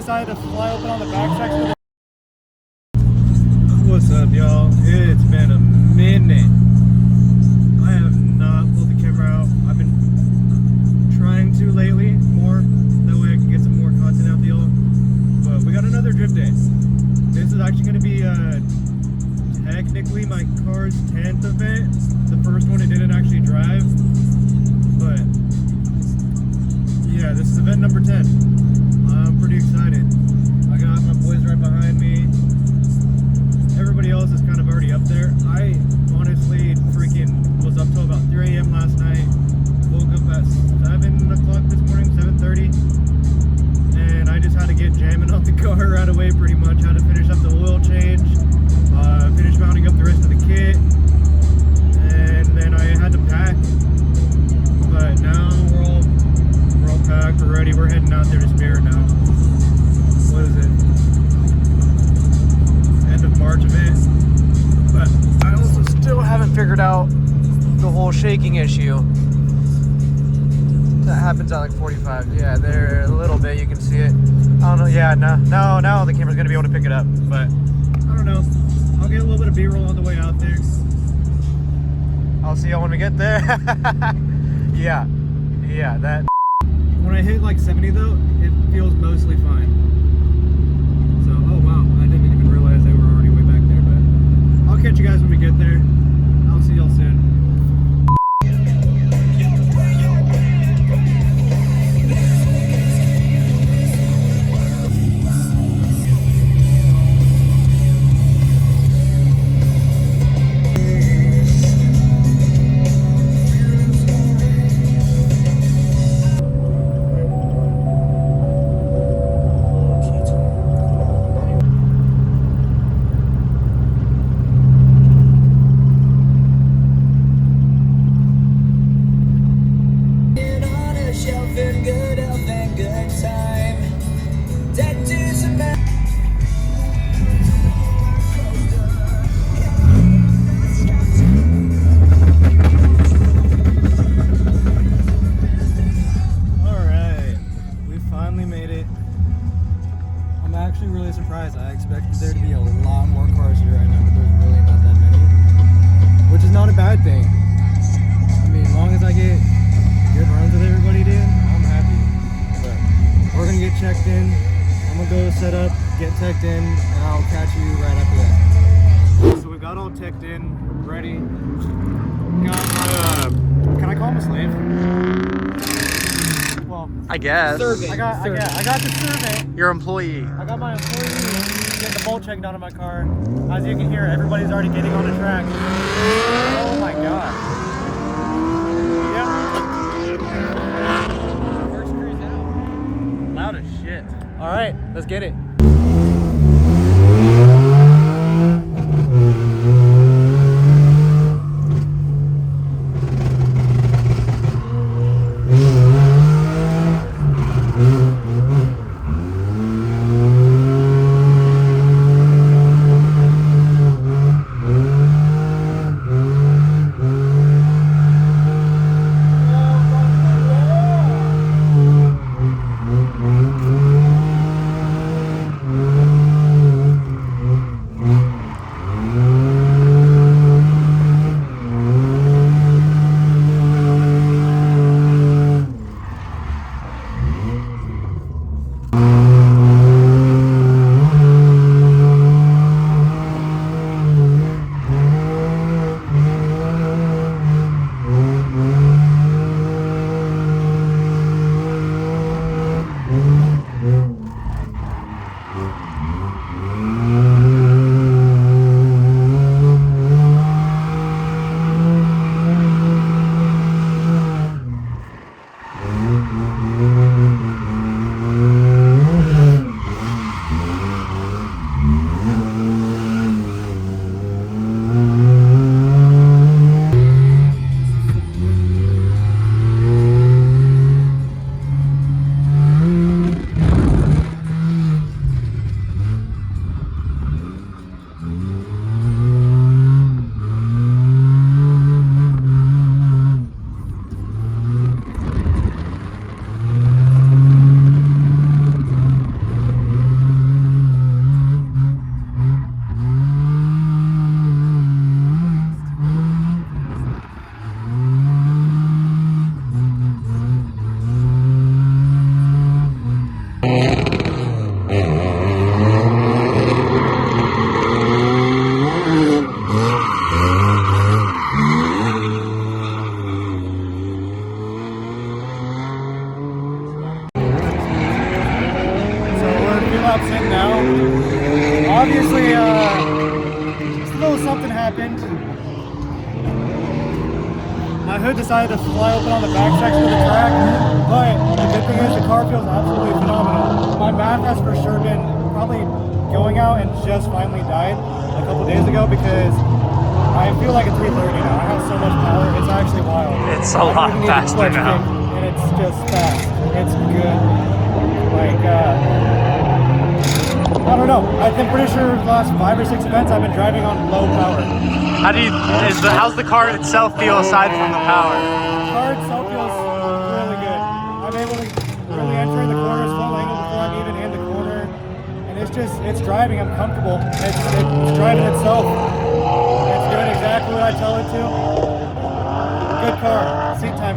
decided to fly open on the back section. What's up, y'all? It's been a minute. I have not pulled the camera out. I've been trying to lately more. That way I can get some more content out to y'all. But we got another drift day. This is actually going to be technically my car's 10th event. The first one it didn't actually drive. But yeah, this is event number 10. I'm pretty excited. I got my boys right behind me. Everybody else is kind of already up there. I honestly freaking was up till about 3 a.m. last night. Woke up at 7 o'clock this morning, 7:30. And I just had to get jamming on the car right away pretty much. Had to finish up the oil change, finish mounting up the rest of the kit. And then I had to pack. But now we're all packed, we're ready. We're heading out there to Spirit now. What is it? End of March event. But I also still haven't figured out the whole shaking issue. That happens at like 45. Yeah, there a little bit. You can see it. I don't know. Yeah, no, the camera's gonna be able to pick it up. But I don't know. I'll get a little bit of B-roll on the way out there. I'll see y'all when we get there. Yeah, that. When I hit like 70 though, it feels mostly fine. So, oh wow, I didn't even realize they were already way back there, but I'll catch you guys when we get there. I'll see y'all soon. I expected there to be a lot more cars here right now, but there's really not that many, which is not a bad thing. I mean, as long as I get good runs with everybody, dude, I'm happy. But we're gonna get checked in. I'm gonna go set up, get teched in, and I'll catch you right after that. So we got all teched in, ready. Got my, can I call him a slave? Well, I guess. Servant. I got the servant. Your employee. I got my employee getting the bolt check done on my car. As you can hear, everybody's already getting on the track. Oh my god. Yeah. First cruise out. Loud as shit. Alright, let's get it. Laps in now. Obviously, just a little something happened. My hood decided to fly open on the back section of the track, but the good thing is the car feels absolutely phenomenal. My math has for sure been probably going out and just finally died a couple days ago because I feel like a 330 now. I have so much power, it's actually wild. It's a lot faster now. And it's just fast. It's good. Like, I don't know. I'm pretty sure the last 5 or 6 events I've been driving on low power. How's the car itself feel aside from the power? The car itself feels really good. I'm able to really enter in the corner, slow angle before I'm even in the corner. And it's driving, I'm comfortable. It's driving itself. It's doing exactly what I tell it to. Good car. Seat time.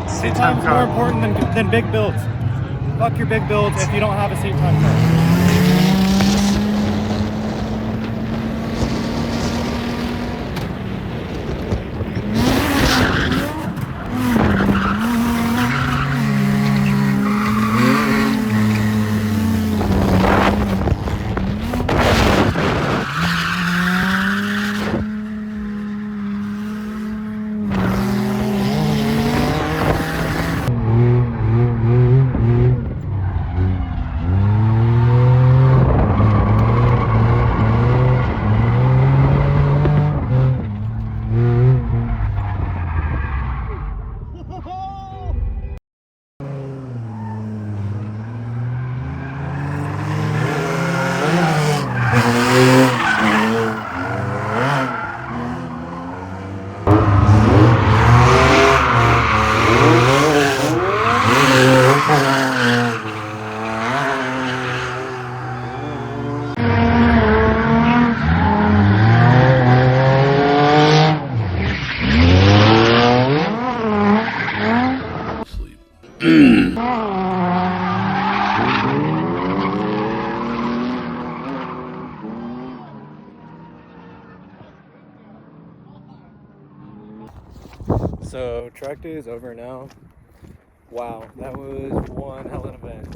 Seat time is more important than big builds. Fuck your big builds if you don't have a seat time car. So track day is over now. Wow, that was one hell of an event.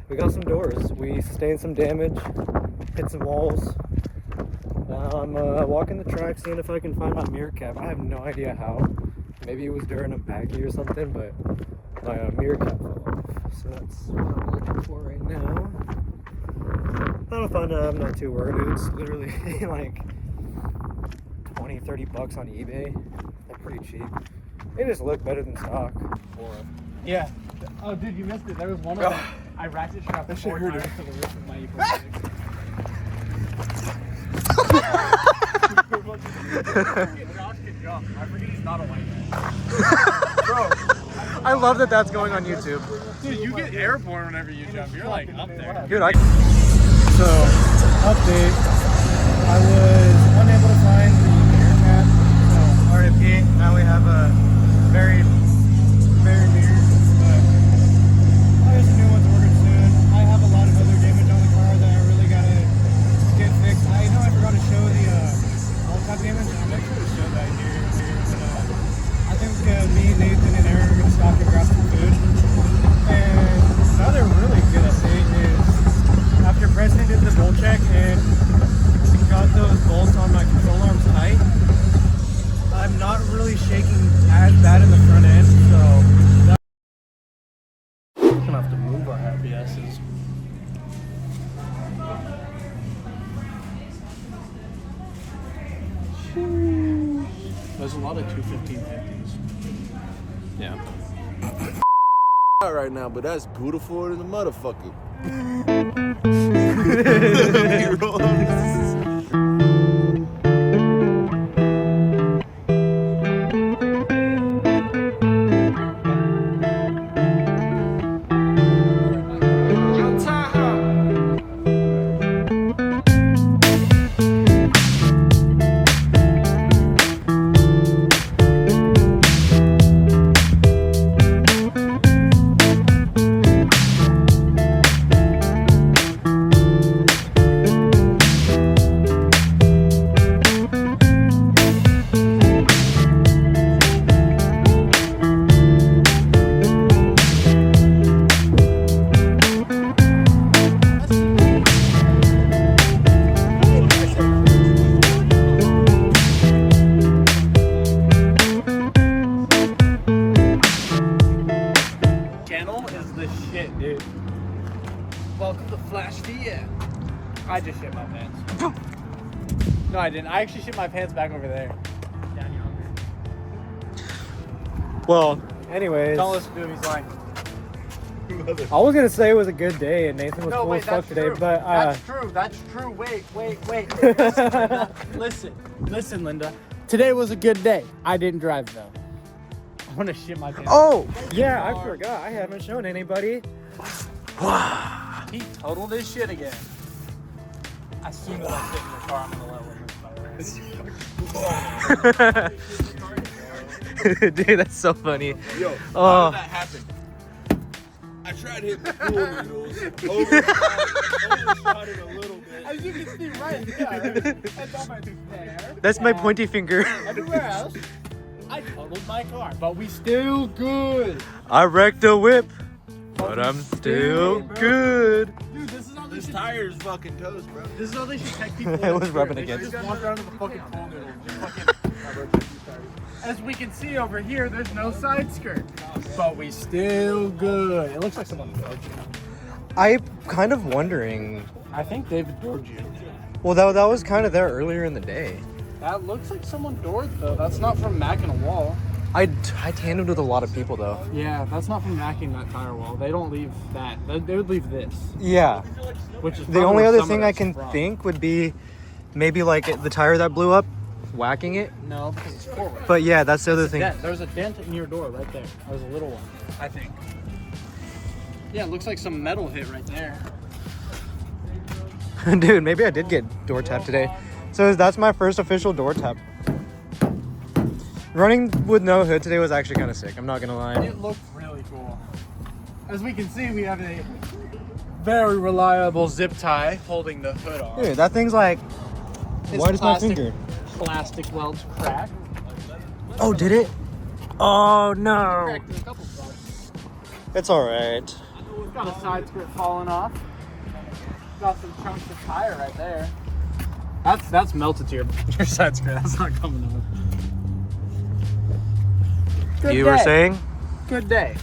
We got some doors. We sustained some damage, hit some walls. Now I'm walking the track, seeing if I can find my mirror cap. I have no idea how. Maybe it was during a baggie or something, but my mirror cap fell off. So that's what I'm looking for right now. Not fun. I'm not too worried. It's literally like 20-30 bucks on eBay. They're pretty cheap. They just look better than stock. Yeah. Oh, dude, you missed it. There was one of them. I ratchet strapped the 4 times to the roof of my E46. Josh can jump. I forget he's not a white man. Bro. I love that that's going on YouTube. Dude, you get airborne whenever you jump. You're like up there. Dude, So, update. I was unable to find the mirror cap. So, RIP. Now we have a very mirror. But there's a new one's ordered soon. I have a lot of other damage on the car that I really gotta get fixed. I know I forgot to show the all-top damage. I'm make sure to show that here. But, I think me, Nathan, and Aaron are gonna stop and grab some food. And another really good update is after President did the bolt check and got those bolts on my control arms tight, I'm not really shaking as bad in the front end, so We're gonna have to move our ABSs. There's a lot of 21550s. yeah. Right now, but that's beautiful as a motherfucker. welcome to Flash VR. I just shit my pants. No, I didn't. I actually shit my pants back over there. Down yonder. Well, anyways. Don't listen to him, he's lying. I was gonna say it was a good day and Nathan was cool as fuck today, but that's true. Wait. Listen, Linda. Today was a good day. I didn't drive though. I want to shit my pants. oh yeah, I forgot. I haven't shown anybody. He totaled his shit again. As soon as I sit in the car, I'm gonna let Linda. Dude, that's so funny. Yo, Oh. how did that happen? I tried hitting the pool noodles, overshot it a little bit. As you can see right there, that's on my there. That's my pointy finger. Everywhere else, I totaled my car, but we still good. I wrecked a whip, but I'm still good. Dude, this is how they This should. tire is fucking toast, bro. This is how they should take people. It was rubbing They should against. just walk around with a fucking pool noodle. Just fucking. As we can see over here, there's no side skirt, but we still good. It looks like someone doored you. I'm kind of wondering. I think David doored you. Well, that was kind of there earlier in the day. That looks like someone doored though. That's not from macking a wall. I tandemed with a lot of people though. Yeah, that's not from macking that tire wall. They don't leave that. They would leave this, Yeah. which is The probably only where other some of thing I that's can from. think would be maybe like the tire that blew up, whacking it. No, because it's forward. But yeah, that's the other thing. Dent. There's a dent in your door right there. There's a little one, I think. Yeah, it looks like some metal hit right there. Dude, maybe I did get door tap today. So that's my first official door tap. Running with no hood today was actually kind of sick. I'm not gonna lie. It looked really cool. As we can see, we have a very reliable zip tie holding the hood on. Dude, that thing's like. It's Why does my plastic- finger? Plastic welds cracked. Oh, did it? Oh no. Cracked in a couple spots. It's alright. It's got a side skirt falling off. Got some chunks of tire right there. That's melted to your side skirt. That's not coming off. Good You day. were saying? Good day.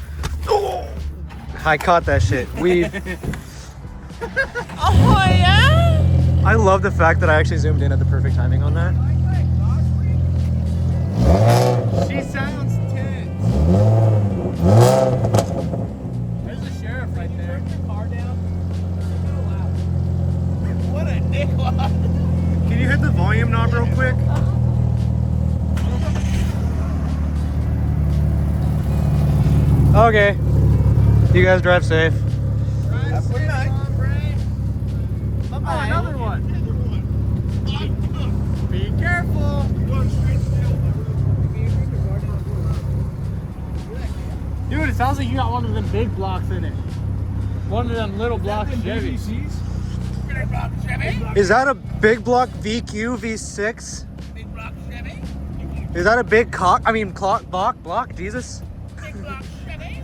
I caught that shit. We. Oh yeah! I love the fact that I actually zoomed in at the perfect timing on that. She sounds tense. There's a sheriff right there. Turn your car down. What a dickwad. Can you hit the volume knob real quick? Okay. You guys drive safe. Oh, another one. Be careful. Dude, it sounds like you got one of them big blocks in it. One of them little block Chevys. Is that a big block VQ V6? Big block Chevy? Is that a big block? Jesus. Big block Chevy?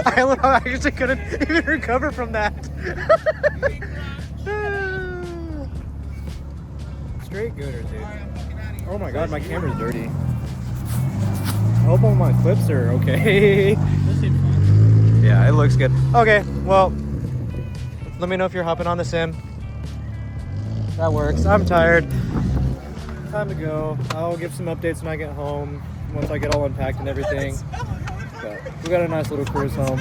I love how I actually couldn't even recover from that. Straight gooder, dude. Oh my god, my camera's dirty. I hope all my clips are okay. Yeah, it looks good. Okay, well, let me know if you're hopping on the sim. That works. I'm tired. Time to go. I'll give some updates when I get home, once I get all unpacked and everything. But we got a nice little cruise home.